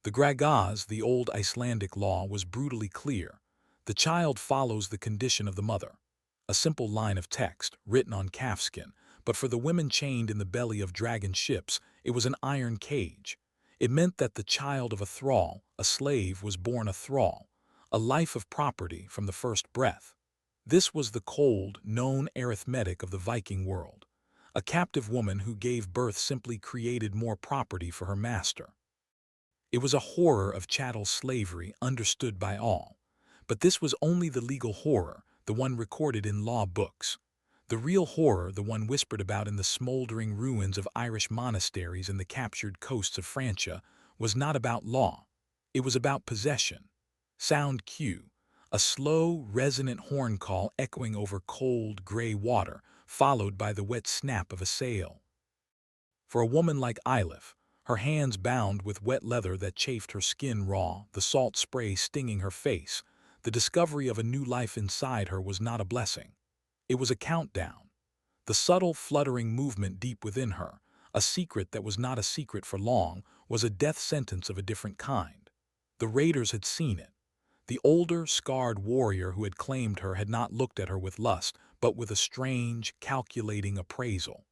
The Gragaz, the old Icelandic law, was brutally clear. The child follows the condition of the mother. A simple line of text, written on calfskin, but for the women chained in the belly of dragon ships, it was an iron cage. It meant that the child of a thrall, a slave, was born a thrall, a life of property from the first breath. This was the cold, known arithmetic of the Viking world. A captive woman who gave birth simply created more property for her master. It was a horror of chattel slavery understood by all. But this was only the legal horror, the one recorded in law books. The real horror, the one whispered about in the smoldering ruins of Irish monasteries and the captured coasts of Francia, was not about law. It was about possession. Sound cue, a slow, resonant horn call echoing over cold, gray water, followed by the wet snap of a sail. For a woman like Eilif, her hands bound with wet leather that chafed her skin raw, the salt spray stinging her face, the discovery of a new life inside her was not a blessing. It was a countdown. The subtle, fluttering movement deep within her, a secret that was not a secret for long, was a death sentence of a different kind. The raiders had seen it. The older, scarred warrior who had claimed her had not looked at her with lust, but with a strange, calculating appraisal.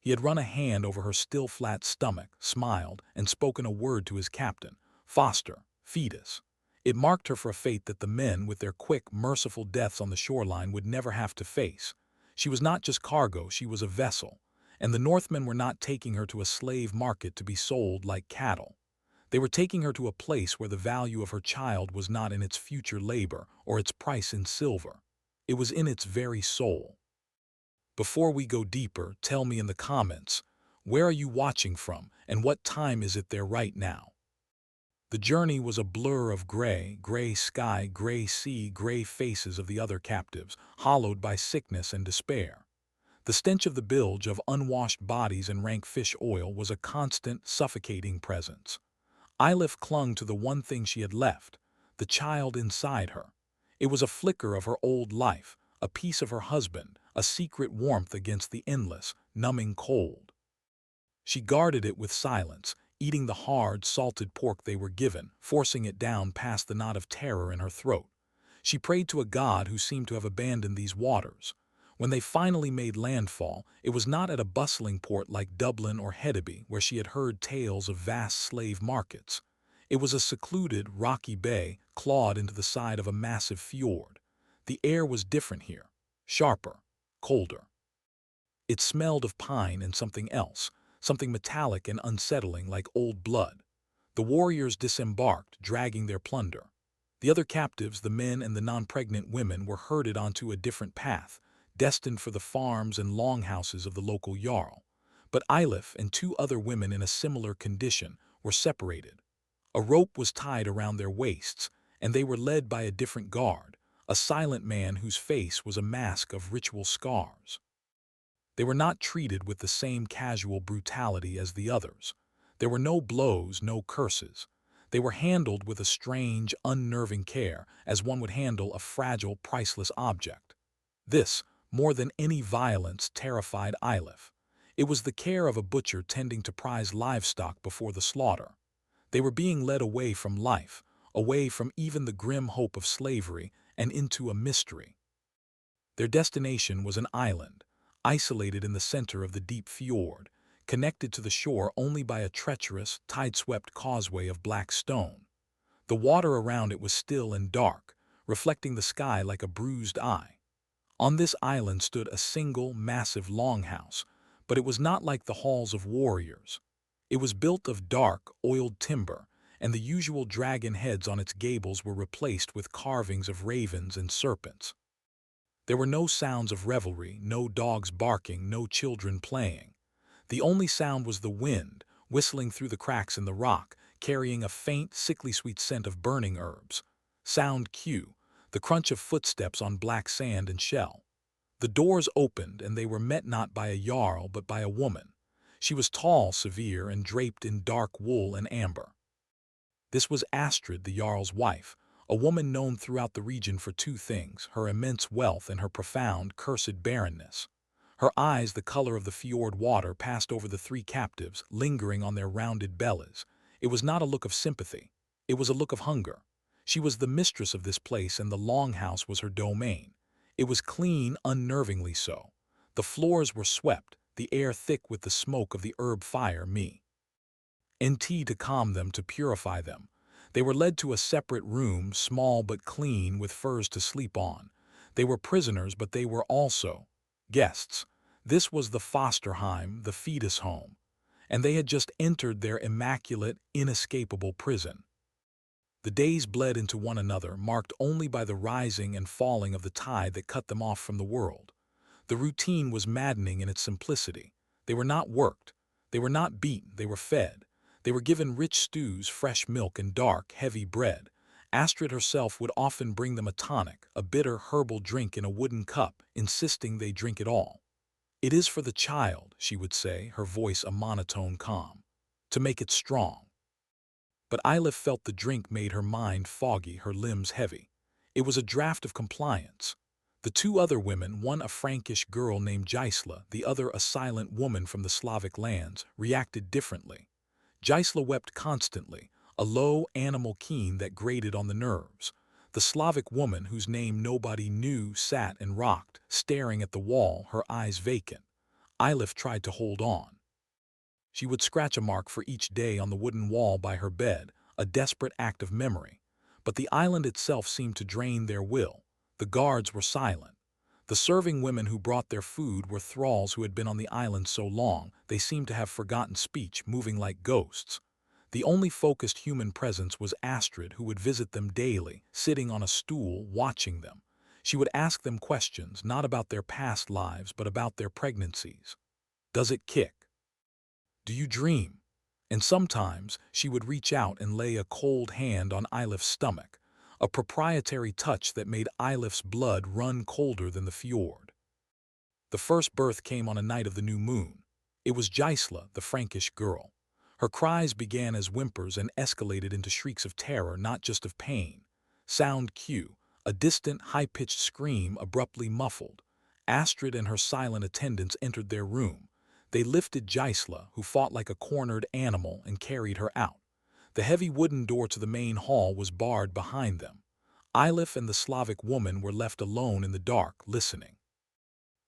He had run a hand over her still flat stomach, smiled, and spoken a word to his captain, Foster, fetus. It marked her for a fate that the men, with their quick, merciful deaths on the shoreline, would never have to face. She was not just cargo, she was a vessel, and the Northmen were not taking her to a slave market to be sold like cattle. They were taking her to a place where the value of her child was not in its future labor or its price in silver. It was in its very soul. Before we go deeper, tell me in the comments, where are you watching from and what time is it there right now? The journey was a blur of gray sky, gray sea, gray faces of the other captives, hollowed by sickness and despair. The stench of the bilge of unwashed bodies and rank fish oil was a constant, suffocating presence. Eilif clung to the one thing she had left, the child inside her. It was a flicker of her old life, a piece of her husband, a secret warmth against the endless, numbing cold. She guarded it with silence, eating the hard, salted pork they were given, forcing it down past the knot of terror in her throat. She prayed to a god who seemed to have abandoned these waters. When they finally made landfall, it was not at a bustling port like Dublin or Hedeby, where she had heard tales of vast slave markets. It was a secluded, rocky bay, clawed into the side of a massive fjord. The air was different here, sharper, colder. It smelled of pine and something else, something metallic and unsettling like old blood. The warriors disembarked, dragging their plunder. The other captives, the men and the non-pregnant women, were herded onto a different path, destined for the farms and longhouses of the local jarl. But Eilif and two other women in a similar condition were separated. A rope was tied around their waists, and they were led by a different guard, a silent man whose face was a mask of ritual scars. They were not treated with the same casual brutality as the others. There were no blows, no curses. They were handled with a strange, unnerving care, as one would handle a fragile, priceless object. This, more than any violence, terrified Eilif. It was the care of a butcher tending to prize livestock before the slaughter. They were being led away from life, away from even the grim hope of slavery, and into a mystery. Their destination was an island, isolated in the center of the deep fjord, connected to the shore only by a treacherous, tide-swept causeway of black stone. The water around it was still and dark, reflecting the sky like a bruised eye. On this island stood a single, massive longhouse, but it was not like the halls of warriors. It was built of dark, oiled timber, and the usual dragon heads on its gables were replaced with carvings of ravens and serpents. There were no sounds of revelry, no dogs barking, no children playing. The only sound was the wind, whistling through the cracks in the rock, carrying a faint, sickly sweet scent of burning herbs. Sound cue, the crunch of footsteps on black sand and shell. The doors opened, and they were met not by a jarl but by a woman. She was tall, severe, and draped in dark wool and amber. This was Astrid, the jarl's wife, a woman known throughout the region for two things, her immense wealth and her profound, cursed barrenness. Her eyes, the color of the fjord water, passed over the three captives, lingering on their rounded bellies. It was not a look of sympathy. It was a look of hunger. She was the mistress of this place, and the longhouse was her domain. It was clean, unnervingly so. The floors were swept, the air thick with the smoke of the herb fire, and tea to calm them, to purify them. They were led to a separate room, small but clean, with furs to sleep on. They were prisoners, but they were also guests. This was the Fosterheim, the fetus home, and they had just entered their immaculate, inescapable prison. The days bled into one another, marked only by the rising and falling of the tide that cut them off from the world. The routine was maddening in its simplicity. They were not worked. They were not beaten. They were fed. They were given rich stews, fresh milk, and dark, heavy bread. Astrid herself would often bring them a tonic, a bitter herbal drink in a wooden cup, insisting they drink it all. "It is for the child," she would say, her voice a monotone calm, "to make it strong." But Eilif felt the drink made her mind foggy, her limbs heavy. It was a draft of compliance. The two other women, one a Frankish girl named Gisela, the other a silent woman from the Slavic lands, reacted differently. Gisela wept constantly, a low animal keen that grated on the nerves. The Slavic woman, whose name nobody knew, sat and rocked, staring at the wall, her eyes vacant. Eilif tried to hold on. She would scratch a mark for each day on the wooden wall by her bed, a desperate act of memory. But the island itself seemed to drain their will. The guards were silent. The serving women who brought their food were thralls who had been on the island so long they seemed to have forgotten speech, moving like ghosts. The only focused human presence was Astrid, who would visit them daily, sitting on a stool, watching them. She would ask them questions, not about their past lives, but about their pregnancies. "Does it kick? Do you dream?" And sometimes she would reach out and lay a cold hand on Eilif's stomach, a proprietary touch that made Eilif's blood run colder than the fjord. The first birth came on a night of the new moon. It was Gisela, the Frankish girl. Her cries began as whimpers and escalated into shrieks of terror, not just of pain. Sound cue, a distant, high-pitched scream abruptly muffled. Astrid and her silent attendants entered their room. They lifted Gisela, who fought like a cornered animal, and carried her out. The heavy wooden door to the main hall was barred behind them. Eilif and the Slavic woman were left alone in the dark, listening.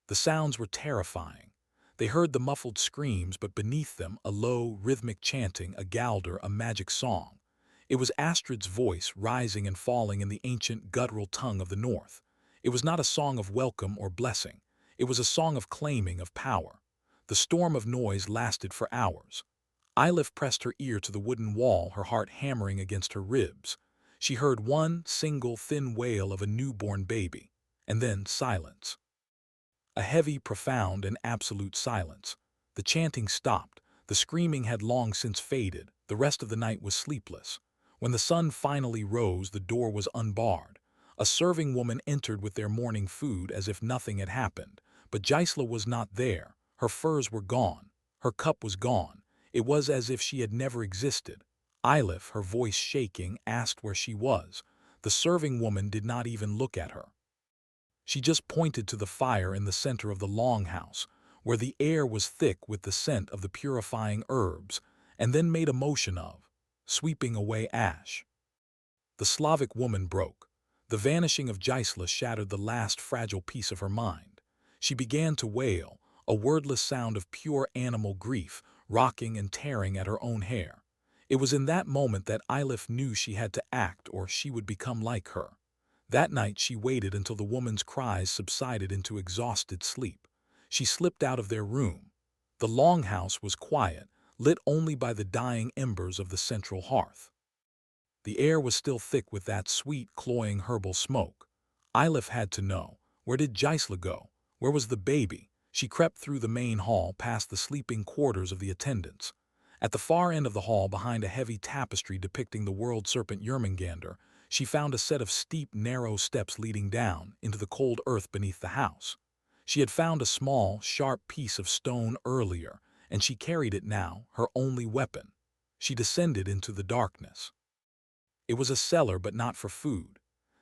The sounds were terrifying. They heard the muffled screams, but beneath them a low, rhythmic chanting, a galder, a magic song. It was Astrid's voice, rising and falling in the ancient guttural tongue of the north. It was not a song of welcome or blessing. It was a song of claiming, of power. The storm of noise lasted for hours. Eilif pressed her ear to the wooden wall, her heart hammering against her ribs. She heard one single thin wail of a newborn baby, and then silence. A heavy, profound, and absolute silence. The chanting stopped. The screaming had long since faded. The rest of the night was sleepless. When the sun finally rose, the door was unbarred. A serving woman entered with their morning food as if nothing had happened. But Gisela was not there. Her furs were gone. Her cup was gone. It was as if she had never existed. Eilif, her voice shaking, asked where she was. The serving woman did not even look at her. She just pointed to the fire in the center of the longhouse, where the air was thick with the scent of the purifying herbs, and then made a motion of sweeping away ash. The Slavic woman broke. The vanishing of Gisela shattered the last fragile piece of her mind. She began to wail, a wordless sound of pure animal grief, rocking and tearing at her own hair. It was in that moment that Eilif knew she had to act, or she would become like her. That night she waited until the woman's cries subsided into exhausted sleep. She slipped out of their room. The longhouse was quiet, lit only by the dying embers of the central hearth. The air was still thick with that sweet, cloying herbal smoke. Eilif had to know. Where did Gisela go? Where was the baby? She crept through the main hall, past the sleeping quarters of the attendants. At the far end of the hall, behind a heavy tapestry depicting the world serpent Jörmungandr, she found a set of steep, narrow steps leading down into the cold earth beneath the house. She had found a small, sharp piece of stone earlier, and she carried it now, her only weapon. She descended into the darkness. It was a cellar, but not for food.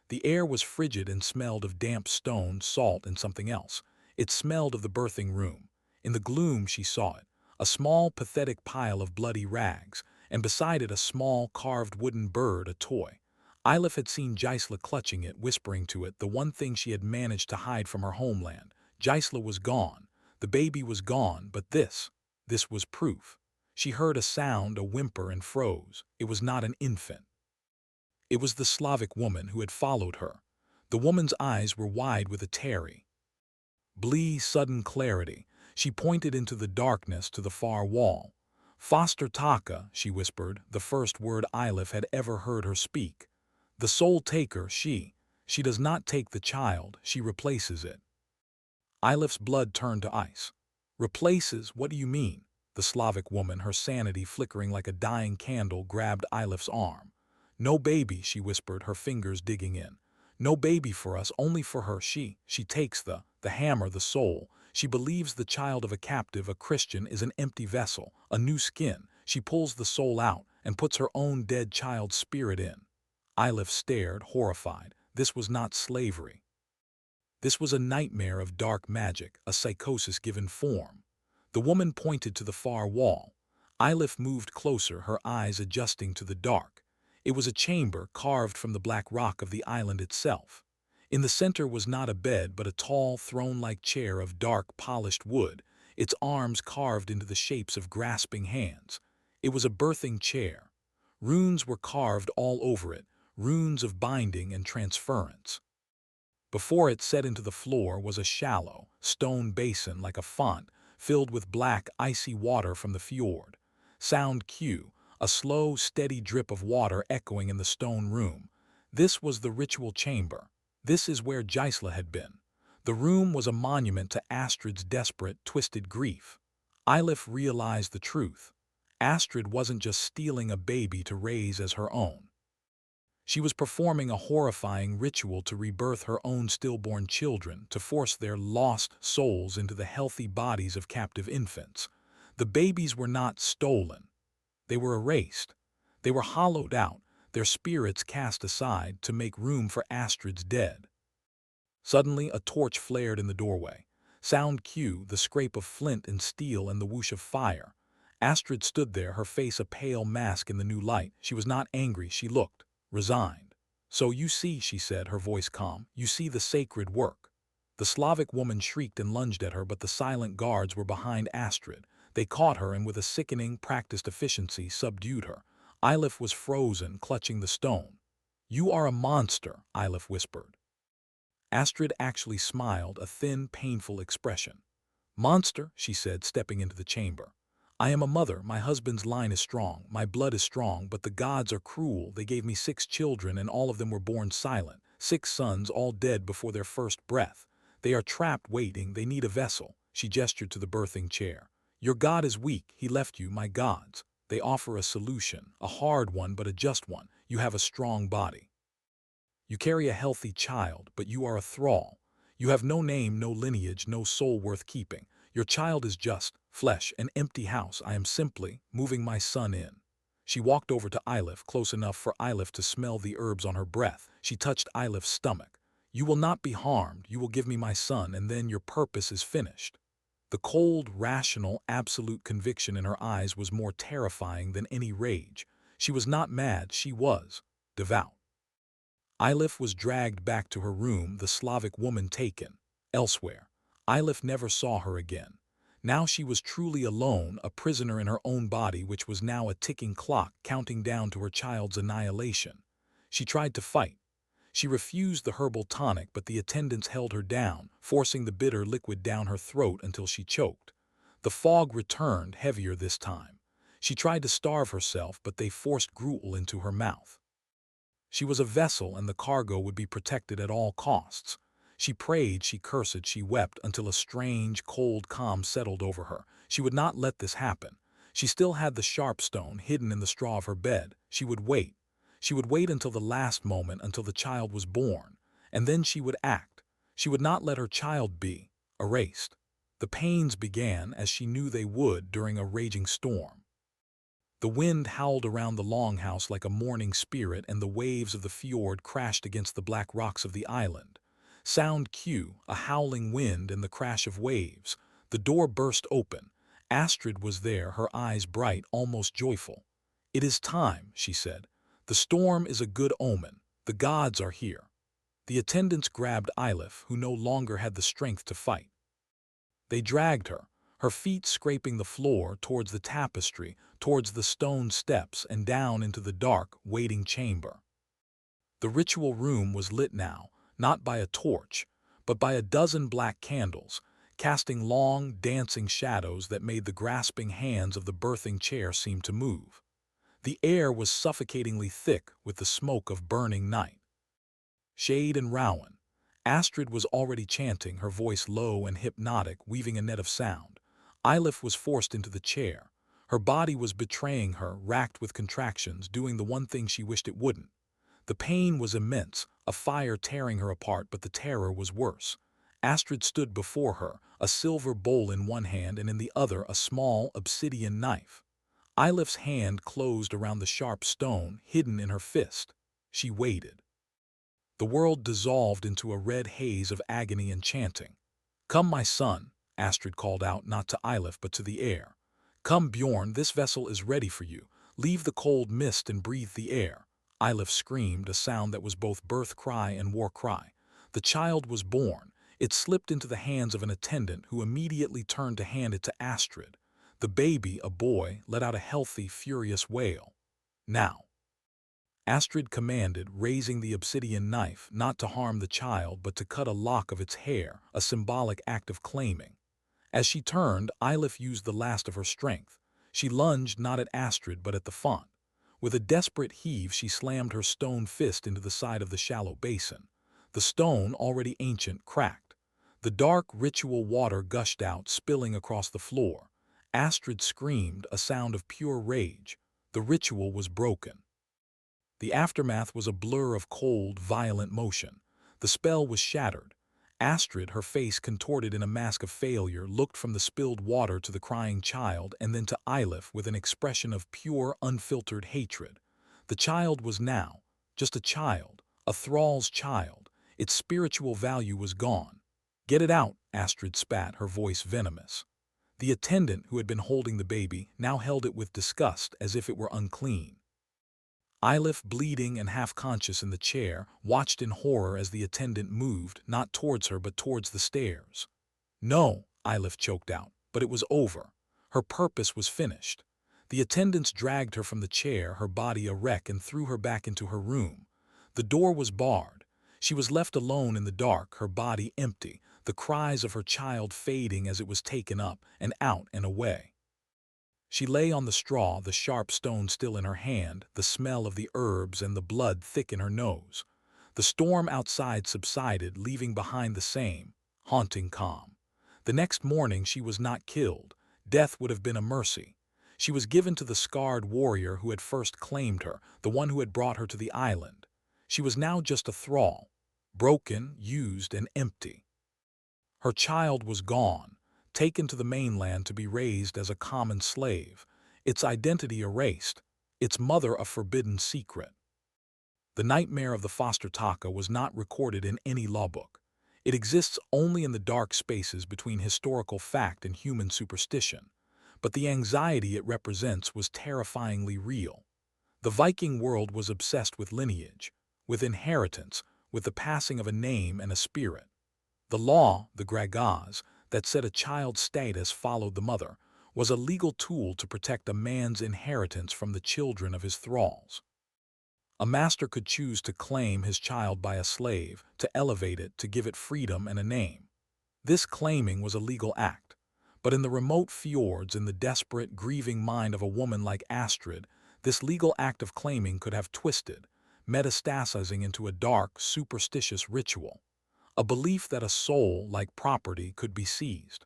The air was frigid and smelled of damp stone, salt, and something else. It smelled of the birthing room. In the gloom she saw it, a small, pathetic pile of bloody rags, and beside it a small, carved wooden bird, a toy. Eilif had seen Gisela clutching it, whispering to it the one thing she had managed to hide from her homeland. Gisela was gone. The baby was gone, but this was proof. She heard a sound, a whimper, and froze. It was not an infant. It was the Slavic woman who had followed her. The woman's eyes were wide with a tarry, sudden clarity. She pointed into the darkness to the far wall. Foster Taka, she whispered, the first word Eilif had ever heard her speak. The soul taker, she does not take the child, she replaces it. Eilif's blood turned to ice. Replaces? What do you mean? The Slavic woman, her sanity flickering like a dying candle, grabbed Eilif's arm. No baby, she whispered, her fingers digging in. No baby for us, only for her. She takes the hammer, the soul. She believes the child of a captive, a Christian, is an empty vessel, a new skin. She pulls the soul out and puts her own dead child's spirit in. Eilif stared, horrified. This was not slavery. This was a nightmare of dark magic, a psychosis given form. The woman pointed to the far wall. Eilif moved closer, her eyes adjusting to the dark. It was a chamber carved from the black rock of the island itself. In the center was not a bed, but a tall, throne-like chair of dark, polished wood, its arms carved into the shapes of grasping hands. It was a birthing chair. Runes were carved all over it, runes of binding and transference. Before it, set into the floor, was a shallow, stone basin like a font, filled with black, icy water from the fjord. Sound Q, a slow, steady drip of water echoing in the stone room. This was the ritual chamber. This is where Gisela had been. The room was a monument to Astrid's desperate, twisted grief. Eilif realized the truth. Astrid wasn't just stealing a baby to raise as her own. She was performing a horrifying ritual to rebirth her own stillborn children, to force their lost souls into the healthy bodies of captive infants. The babies were not stolen. They were erased. They were hollowed out, their spirits cast aside to make room for Astrid's dead. Suddenly, a torch flared in the doorway. Sound Q, the scrape of flint and steel and the whoosh of fire. Astrid stood there, her face a pale mask in the new light. She was not angry, she looked resigned. So you see, she said, her voice calm, you see the sacred work. The Slavic woman shrieked and lunged at her, but the silent guards were behind Astrid. They caught her and with a sickening, practiced efficiency subdued her. Eilif was frozen, clutching the stone. You are a monster, Eilif whispered. Astrid actually smiled, a thin, painful expression. Monster, she said, stepping into the chamber. I am a mother, my husband's line is strong, my blood is strong, but the gods are cruel. They gave me 6 children and all of them were born silent. 6 sons, all dead before their first breath. They are trapped waiting, they need a vessel. She gestured to the birthing chair. Your God is weak, he left you, my gods. They offer a solution, a hard one but a just one. You have a strong body. You carry a healthy child, but you are a thrall. You have no name, no lineage, no soul worth keeping. Your child is just flesh, an empty house. I am simply moving my son in. She walked over to Eilif, close enough for Eilif to smell the herbs on her breath. She touched Eilif's stomach. You will not be harmed. You will give me my son, and then your purpose is finished. The cold, rational, absolute conviction in her eyes was more terrifying than any rage. She was not mad, she was devout. Eilif was dragged back to her room, the Slavic woman taken elsewhere. Eilif never saw her again. Now she was truly alone, a prisoner in her own body, which was now a ticking clock counting down to her child's annihilation. She tried to fight. She refused the herbal tonic, but the attendants held her down, forcing the bitter liquid down her throat until she choked. The fog returned, heavier this time. She tried to starve herself, but they forced gruel into her mouth. She was a vessel, and the cargo would be protected at all costs. She prayed, she cursed, she wept, until a strange, cold calm settled over her. She would not let this happen. She still had the sharp stone hidden in the straw of her bed. She would wait. She would wait until the last moment, until the child was born. And then she would act. She would not let her child be erased. The pains began, as she knew they would, during a raging storm. The wind howled around the longhouse like a mourning spirit, and the waves of the fjord crashed against the black rocks of the island. Sound Q, a howling wind and the crash of waves. The door burst open. Astrid was there, her eyes bright, almost joyful. "It is time," she said. "The storm is a good omen. The gods are here." The attendants grabbed Eilif, who no longer had the strength to fight. They dragged her, her feet scraping the floor, towards the tapestry, towards the stone steps, and down into the dark, waiting chamber. The ritual room was lit now, not by a torch, but by a dozen black candles, casting long, dancing shadows that made the grasping hands of the birthing chair seem to move. The air was suffocatingly thick with the smoke of burning night. Shade and Rowan. Astrid was already chanting, her voice low and hypnotic, weaving a net of sound. Eilif was forced into the chair. Her body was betraying her, racked with contractions, doing the one thing she wished it wouldn't. The pain was immense, a fire tearing her apart, but the terror was worse. Astrid stood before her, a silver bowl in one hand and in the other a small obsidian knife. Eilif's hand closed around the sharp stone, hidden in her fist. She waited. The world dissolved into a red haze of agony and chanting. "Come, my son," Astrid called out, not to Eilif but to the air. "Come, Bjorn, this vessel is ready for you. Leave the cold mist and breathe the air." Eilif screamed, a sound that was both birth cry and war cry. The child was born. It slipped into the hands of an attendant, who immediately turned to hand it to Astrid. The baby, a boy, let out a healthy, furious wail. "Now," Astrid commanded, raising the obsidian knife, not to harm the child but to cut a lock of its hair, a symbolic act of claiming. As she turned, Eilif used the last of her strength. She lunged not at Astrid but at the font. With a desperate heave, she slammed her stone fist into the side of the shallow basin. The stone, already ancient, cracked. The dark, ritual water gushed out, spilling across the floor. Astrid screamed, a sound of pure rage. The ritual was broken. The aftermath was a blur of cold, violent motion. The spell was shattered. Astrid, her face contorted in a mask of failure, looked from the spilled water to the crying child and then to Eilif with an expression of pure, unfiltered hatred. The child was now just a child, a thrall's child. Its spiritual value was gone. "Get it out," Astrid spat, her voice venomous. The attendant, who had been holding the baby, now held it with disgust, as if it were unclean. Eilif, bleeding and half-conscious in the chair, watched in horror as the attendant moved, not towards her but towards the stairs. "No," Eilif choked out, but it was over. Her purpose was finished. The attendants dragged her from the chair, her body a wreck, and threw her back into her room. The door was barred. She was left alone in the dark, her body empty, the cries of her child fading as it was taken up and out and away. She lay on the straw, the sharp stone still in her hand, the smell of the herbs and the blood thick in her nose. The storm outside subsided, leaving behind the same haunting calm. The next morning she was not killed. Death would have been a mercy. She was given to the scarred warrior who had first claimed her, the one who had brought her to the island. She was now just a thrall, broken, used, and empty. Her child was gone, taken to the mainland to be raised as a common slave, its identity erased, its mother a forbidden secret. The nightmare of the foster Taka was not recorded in any lawbook. It exists only in the dark spaces between historical fact and human superstition. But the anxiety it represents was terrifyingly real. The Viking world was obsessed with lineage, with inheritance, with the passing of a name and a spirit. The law, the gragas, that said a child's status followed the mother, was a legal tool to protect a man's inheritance from the children of his thralls. A master could choose to claim his child by a slave, to elevate it, to give it freedom and a name. This claiming was a legal act. But in the remote fjords, in the desperate, grieving mind of a woman like Astrid, this legal act of claiming could have twisted, metastasizing into a dark, superstitious ritual. A belief that a soul, like property, could be seized.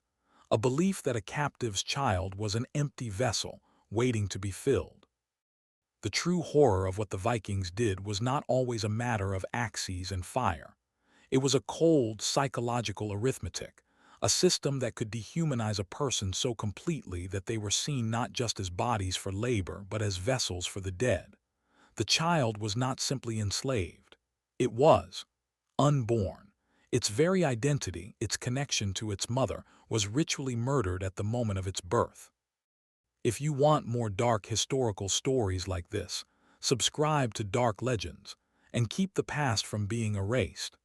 A belief that a captive's child was an empty vessel, waiting to be filled. The true horror of what the Vikings did was not always a matter of axes and fire. It was a cold, psychological arithmetic, a system that could dehumanize a person so completely that they were seen not just as bodies for labor but as vessels for the dead. The child was not simply enslaved. It was unborn. Its very identity, its connection to its mother, was ritually murdered at the moment of its birth. If you want more dark historical stories like this, subscribe to Dark Legends and keep the past from being erased.